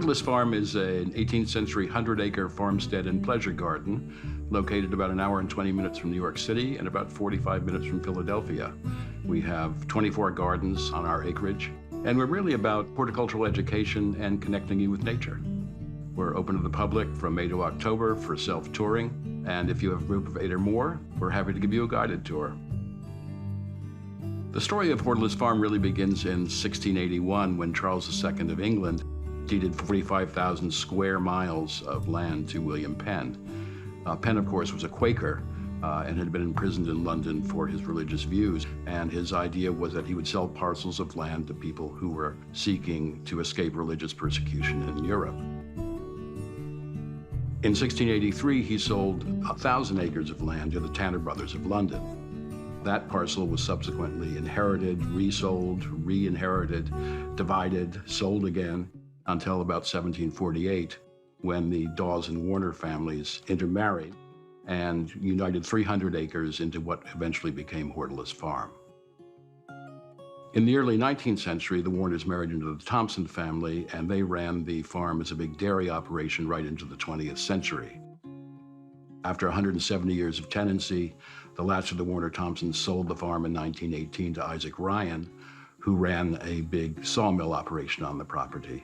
Hortulus Farm is an 18th century 100-acre farmstead and pleasure garden located about an hour and 20 minutes from New York City and about 45 minutes from Philadelphia. We have 24 gardens on our acreage, and we're really about horticultural education and connecting you with nature. We're open to the public from May to October for self-touring, and if you have a group of 8 or more, we're happy to give you a guided tour. The story of Hortulus Farm really begins in 1681 when Charles II of England deeded 45,000 square miles of land to William Penn. Penn, of course, was a Quaker and had been imprisoned in London for his religious views, and his idea was that he would sell parcels of land to people who were seeking to escape religious persecution in Europe. In 1683, he sold 1,000 acres of land to the Tanner Brothers of London. That parcel was subsequently inherited, resold, re-inherited, divided, sold again, until about 1748, when the Dawes and Warner families intermarried and united 300 acres into what eventually became Hortulus Farm. In the early 19th century, the Warners married into the Thompson family, and they ran the farm as a big dairy operation right into the 20th century. After 170 years of tenancy, the last of the Warner Thompsons sold the farm in 1918 to Isaac Ryan, who ran a big sawmill operation on the property.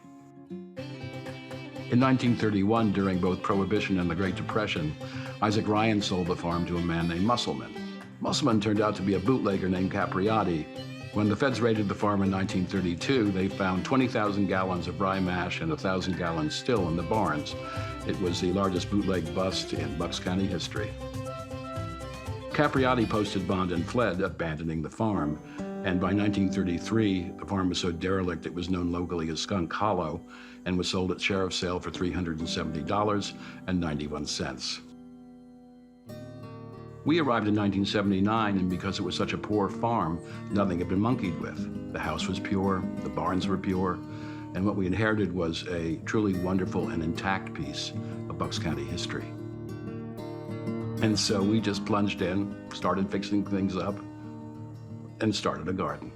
In 1931, during both Prohibition and the Great Depression, Isaac Ryan sold the farm to a man named Musselman. Musselman turned out to be a bootlegger named Capriati. When the feds raided the farm in 1932, they found 20,000 gallons of rye mash and 1,000 gallons still in the barns. It was the largest bootleg bust in Bucks County history. Capriati posted bond and fled, abandoning the farm. And by 1933, the farm was so derelict it was known locally as Skunk Hollow and was sold at sheriff's sale for $370.91. We arrived in 1979, and because it was such a poor farm, nothing had been monkeyed with. The house was pure, the barns were pure, and what we inherited was a truly wonderful and intact piece of Bucks County history. And so we just plunged in, started fixing things up, and started a garden.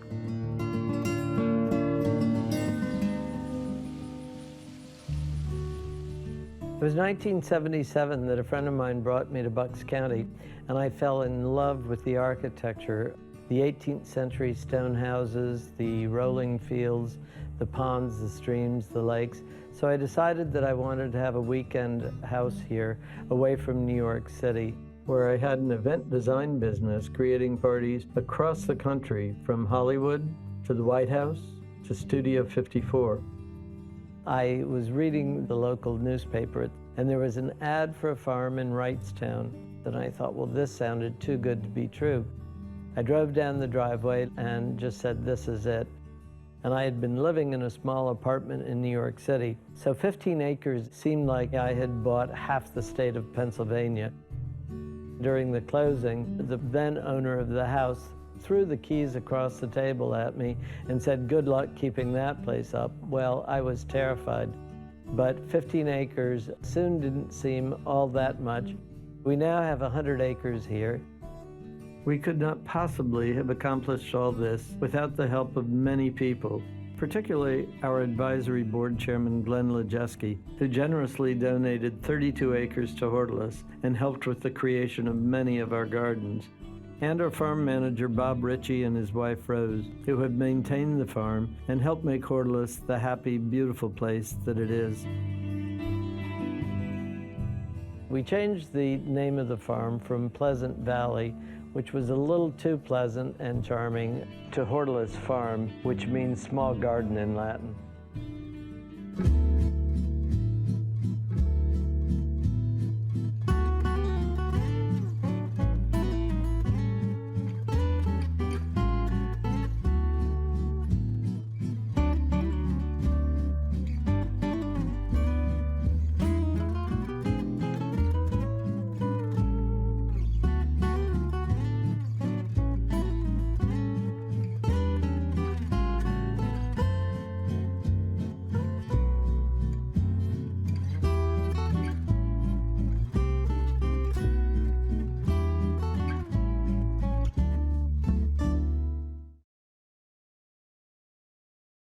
It was 1977 that a friend of mine brought me to Bucks County, and I fell in love with the architecture, the 18th century stone houses, the rolling fields, the ponds, the streams, the lakes. So I decided that I wanted to have a weekend house here, away from New York City, where I had an event design business creating parties across the country, from Hollywood to the White House to Studio 54. I was reading the local newspaper, and there was an ad for a farm in Wrightstown, and I thought, well, this sounded too good to be true. I drove down the driveway and just said, this is it. And I had been living in a small apartment in New York City, so 15 acres seemed like I had bought half the state of Pennsylvania. During the closing, the then owner of the house threw the keys across the table at me and said, good luck keeping that place up. Well, I was terrified, but 15 acres soon didn't seem all that much. We now have 100 acres here. We could not possibly have accomplished all this without the help of many people, particularly our advisory board chairman, Glenn Lejeski, who generously donated 32 acres to Hortulus and helped with the creation of many of our gardens, and our farm manager, Bob Ritchie, and his wife, Rose, who have maintained the farm and helped make Hortulus the happy, beautiful place that it is. We changed the name of the farm from Pleasant Valley, which was a little too pleasant and charming, to Hortulus Farm, which means small garden in Latin.